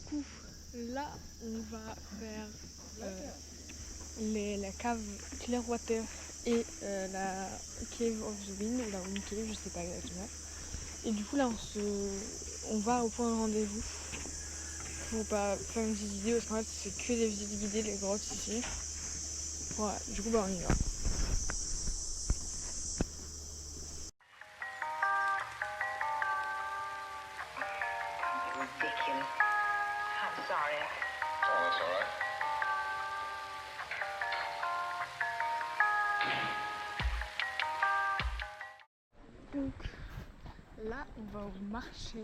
coup, là, on va faire la cave Clearwater et la Cave of the Wind, ou la Wind Cave, je sais pas exactement. Et du coup, là, on va au point de rendez-vous pour pas faire une visite guidée, parce qu'en fait, c'est que des visites guidées, les grottes ici. Voilà, du coup, bah, on y va. Donc là, on va au marché.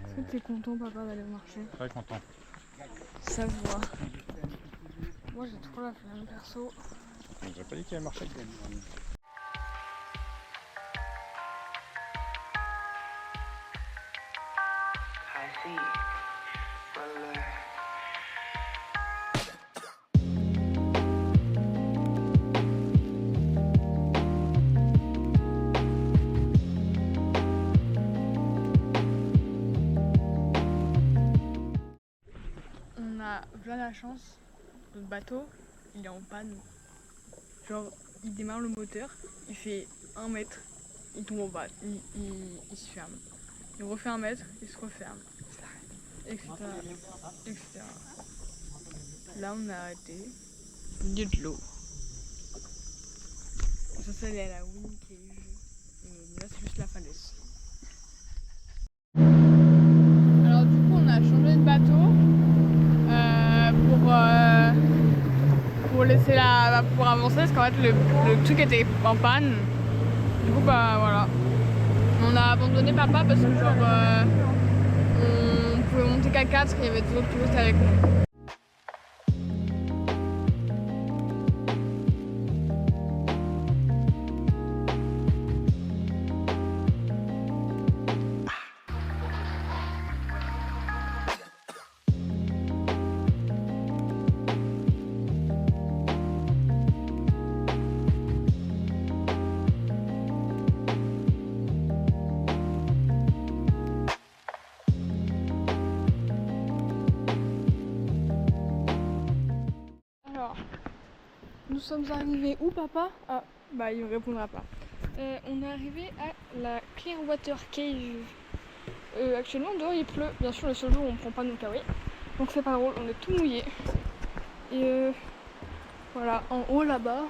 Est-ce que t'es content, papa, d'aller au marché? Très content. Ça se voit. Moi, j'ai trop la flemme, perso. On nous a pas dit qu'il y avait marché avec les animaux. On a plein la chance. Notre bateau, il est en panne. Genre, il démarre le moteur, il fait 1 mètre, il tombe en bas, il se ferme. Il refait 1 mètre, il se referme, etc. etc. Là, on a arrêté. Au milieu de l'eau. Ça, c'est aller à la Wind Cave. Là, c'est juste la falaise. Alors, du coup, on a changé de bateau pour laisser pour avancer, parce qu'en fait, le truc était en panne. Du coup, bah voilà. On a abandonné papa parce que, genre, on pouvait monter qu'à 4, il y avait des autres touristes avec nous. Alors, nous sommes arrivés où, papa? Ah, bah il ne répondra pas. On est arrivé à la Clearwater Cave. Actuellement, dehors il pleut. Bien sûr, le seul jour où on prend pas nos kawaii. Donc c'est pas drôle, on est tout mouillé. Et voilà, en haut là-bas,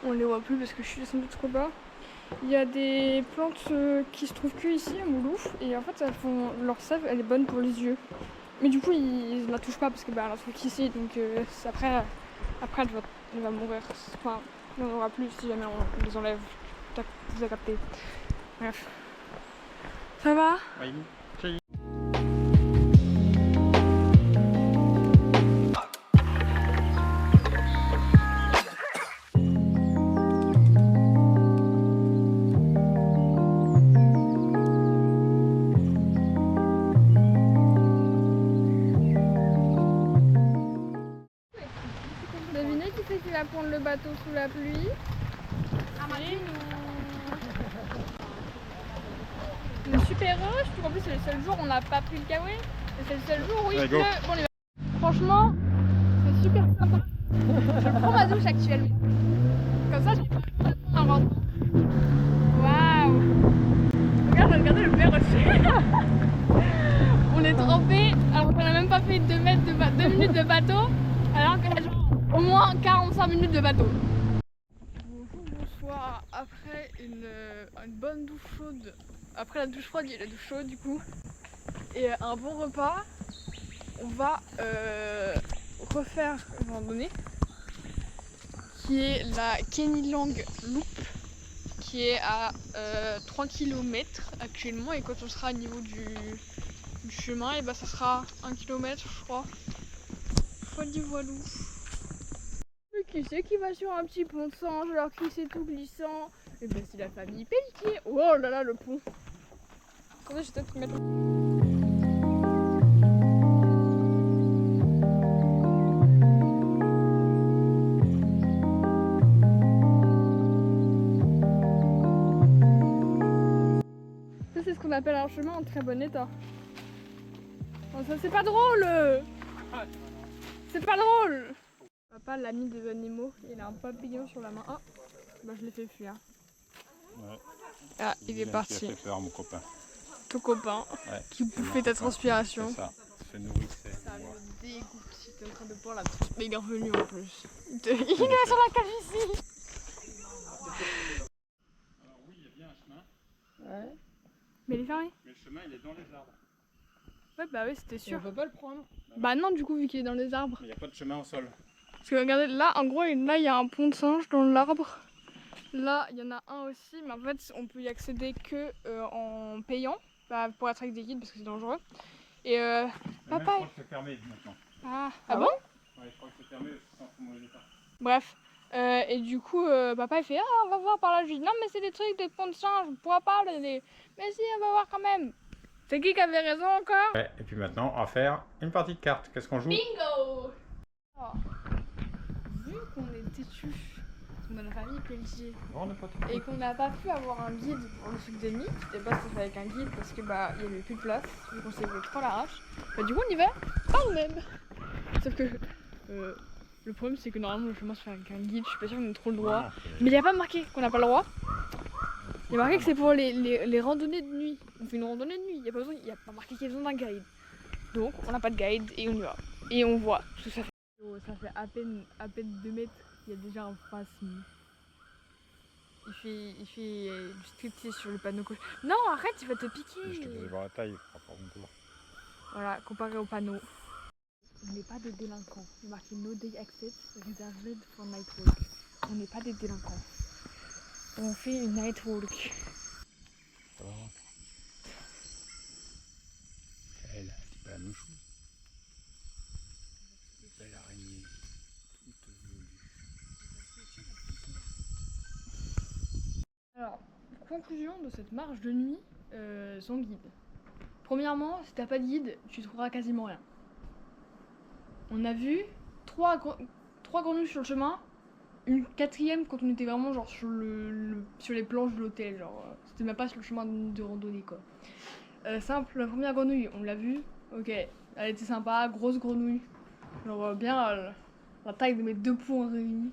on les voit plus parce que je suis descendue trop bas. Il y a des plantes qui se trouvent que ici à Moulouf. Et en fait, leur sève, elle est bonne pour les yeux. Mais du coup, ils ne la touchent pas parce que elle la trouve qu'ici. Donc après, elle va mourir. Enfin, il n'y en aura plus si jamais on les enlève. Vous avez capté. Bref. Ça va? Oui. Devinez qui c'est qui va prendre le bateau sous la pluie? C'est nous. Le super rush, en plus c'est le seul jour où on n'a pas pris le kawaii. Et c'est le seul jour où il pleut. Bon, franchement, c'est super sympa. Je prends ma douche actuellement. Comme ça, je peux en rentrant. Waouh! Regardez le verre aussi. On est trempés alors qu'on n'a même pas fait 2 minutes de bateau. Alors qu'on a au moins 45 minutes de bateau. Bonsoir. Après une bonne douche chaude, après la douche froide, il y a la douche chaude du coup, et un bon repas, on va refaire une randonnée qui est la Kenilang Loop, qui est à 3 km actuellement, et quand on sera au niveau du chemin, et bah ça sera 1 km je crois. Folie voilou. Mais qui c'est qui va sur un petit pont de singe alors que c'est tout glissant? Et ben c'est la famille Pelletier. Oh là là, le pont. Attendez, je vais peut-être mettre... Ça c'est ce qu'on appelle un chemin en très bon état. Oh, ça c'est pas drôle. C'est pas drôle. Papa, l'ami des animaux, il a un papillon sur la main. Oh, bah je l'ai fait fuir. Ouais. Ah, il est parti. Tu as fait peur, mon copain. Ton copain, Ouais. qui bouffait ta transpiration. C'est ça. Se nourrissait. Ça me dégoûte. J'étais en train de boire la truc. Mais il est revenu en plus. Il est sur la cage ici. Alors oui, il y a bien un chemin. Ouais. Mais il est fermé. Mais le chemin, il est dans les arbres. Ouais, bah oui, c'était sûr. On peut pas le prendre. Bah non, du coup, vu qu'il est dans les arbres. Mais il n'y a pas de chemin au sol. Parce que regardez, là, en gros, là, il y a un pont de singe dans l'arbre. Là, il y en a un aussi, mais en fait, on peut y accéder que en payant. Bah, pour être avec des guides, parce que c'est dangereux. Et Même, papa. je crois que c'est fermé maintenant. Ah bon? Ouais, je crois que c'est fermé sans mauvais état. Bref. Et du coup, papa il fait ah, on va voir par là. Je dis non, mais c'est des trucs, des ponts de singe, on pourra pas les. Mais si, on va voir quand même. C'est qui avait raison encore? Ouais, et puis maintenant, on va faire une partie de cartes. Qu'est-ce qu'on joue? Bingo! Oh. Vu qu'on est têtu dans la famille Pelletier On n'a pas tout. et qu'on n'a pas pu avoir un guide pour le truc des nuits, c'était pas fait avec un guide parce que bah il y avait plus de place, vu qu'on s'est fait trop à l'arrache. Bah du coup on y va par nous-mêmes. Sauf que le problème c'est que normalement le chemin se fait avec un guide, je suis pas sûre qu'on ait trop le droit. Mais il n'y a pas marqué qu'on n'a pas le droit. Il y a marqué que c'est pour les randonnées de nuit. On fait une randonnée de nuit, il n'y a pas marqué qu'il y a besoin d'un guide. Donc on n'a pas de guide et on y va. Et on voit ce que ça fait. Oh, ça fait à peine 2 mètres, il y a déjà un phasme. Il fait du striptease sur le panneau gauche. Non, arrête, il va te piquer. Je te faisais voir la taille par rapport au tour. Voilà, comparé au panneau. On n'est pas des délinquants. Il est marqué No Day Access, reserved for night walk. On n'est pas des délinquants. On fait une night walk. Ça va. Elle, c'est pas la même chose. Belle araignée, toute velue. Alors, conclusion de cette marche de nuit sans guide. Premièrement, si t'as pas de guide, tu trouveras quasiment rien. On a vu 3 grenouilles sur le chemin, une 4e quand on était vraiment genre sur les planches de l'hôtel, genre c'était même pas sur le chemin de randonnée quoi. Simple, la première grenouille, on l'a vue, ok, elle était sympa, grosse grenouille, genre bien la taille de mes 2 poings réunis.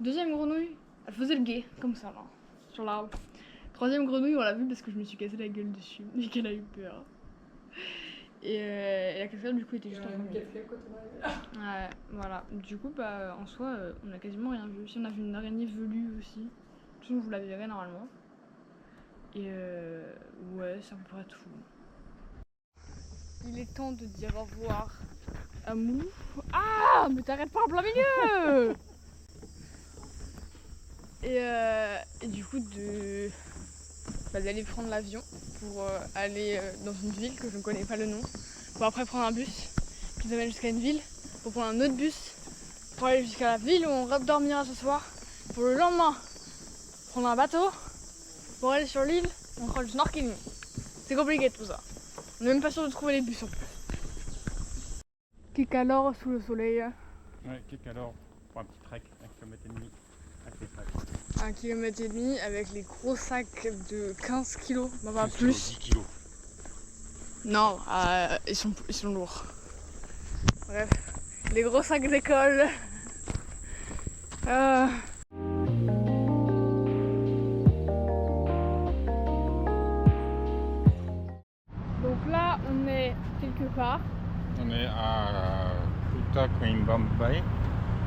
Deuxième grenouille, elle faisait le guet, comme ça là, sur l'arbre. Troisième grenouille, on l'a vue parce que je me suis cassé la gueule dessus, et qu'elle a eu peur. Et la quatrième du coup était juste en train de gueuler. Ouais, voilà. Du coup, bah en soi, on a quasiment rien vu. Si on a vu une araignée velue aussi. De toute façon, vous la verrez normalement. Et ouais, c'est à peu près tout. Il est temps de dire au revoir à Moulou. Ah, mais t'arrêtes pas en plein milieu. Et du coup, d'aller prendre l'avion pour aller dans une ville que je ne connais pas le nom, pour après prendre un bus qui nous amène jusqu'à une ville, pour prendre un autre bus pour aller jusqu'à la ville où on dormira ce soir, pour le lendemain prendre un bateau pour aller sur l'île, on fera du snorkeling. C'est compliqué tout ça. On n'est même pas sûr de trouver les bus en plus. Kick alors sous le soleil. Ouais, kick alors pour un petit trek, 1,5 km avec les sacs. 1,5 km avec les gros sacs de 15 kg, non pas 15 plus. 10 kilos. Non, ils sont lourds. Bref, les gros sacs d'école. Donc là, on est quelque part. On est à Kuta Queen Bay,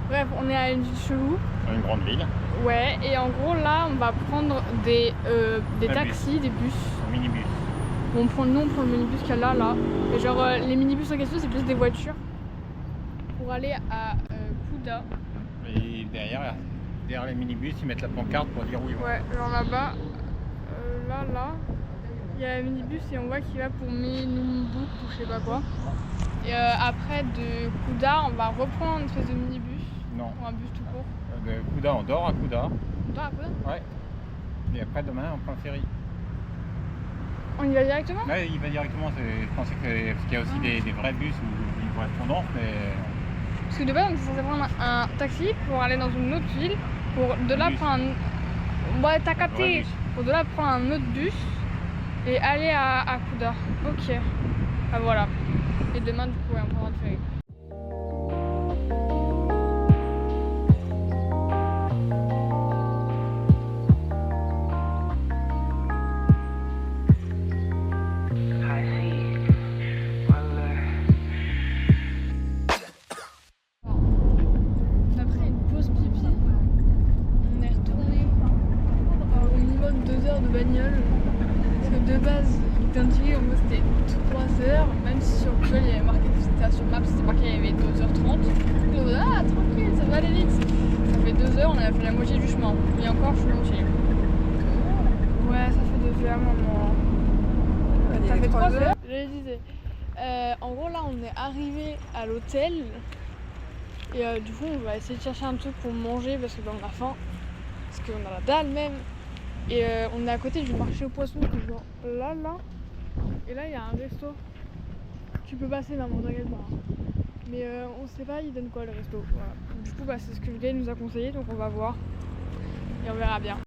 Bref, on est à une ville chelou. dans une grande ville, Ouais, et en gros là, on va prendre des taxis, des bus. un minibus. Bon, on prend le minibus qu'il y a là. Et genre, les minibus en question, c'est plus des voitures. Pour aller à Kuta. Et derrière les minibus, ils mettent la pancarte pour dire où ils vont. Ouais, genre là-bas, là, il y a un minibus et on voit qu'il va pour Menumbuk ou je sais pas quoi. Et après de Kuta, on va reprendre une espèce de minibus. Non, Ou un bus tout court. de Kuta, on dort à Kuta. On dort à Kuta? Ouais. Et après demain, on prend le ferry. On y va directement? Là, il va directement. Je pensais que parce qu'il y a aussi des vrais bus ou une correspondance, mais Parce que de base, on est censé prendre un taxi pour aller dans une autre ville. Pour de là Bus. prendre un... Ouais, t'as vrai capté. bus. Pour de là prendre un autre bus et aller à Kuta. Ok. Ah voilà. Et demain, du coup, on prendra le ferry. Après une pause pipi, on est retourné au minimum 2 heures de bagnole. Parce que de base, il était indiqué en mode c'était 3 heures, même si sur Google il y avait marqué que c'était sur Maps, c'était marqué qu'il y avait 2h30. Donc ah tranquille, ça va aller vite. Ça fait 2 heures, on a fait la moitié du chemin. Et encore, je suis moitié. Ouais, ça fait 2 heures, maman. Ça fait 3 heures. Je le disais. En gros, là, on est arrivé à l'hôtel. Et du coup, on va essayer de chercher un truc pour manger parce que on a faim. Parce qu'on a la dalle même. Et on est à côté du marché aux poissons, qui est genre là. Et là, il y a un resto. Tu peux passer, maman, t'inquiète pas. Mais on sait pas, il donne quoi le resto. Voilà. Du coup, c'est ce que le gars nous a conseillé, donc on va voir. Et on verra bien.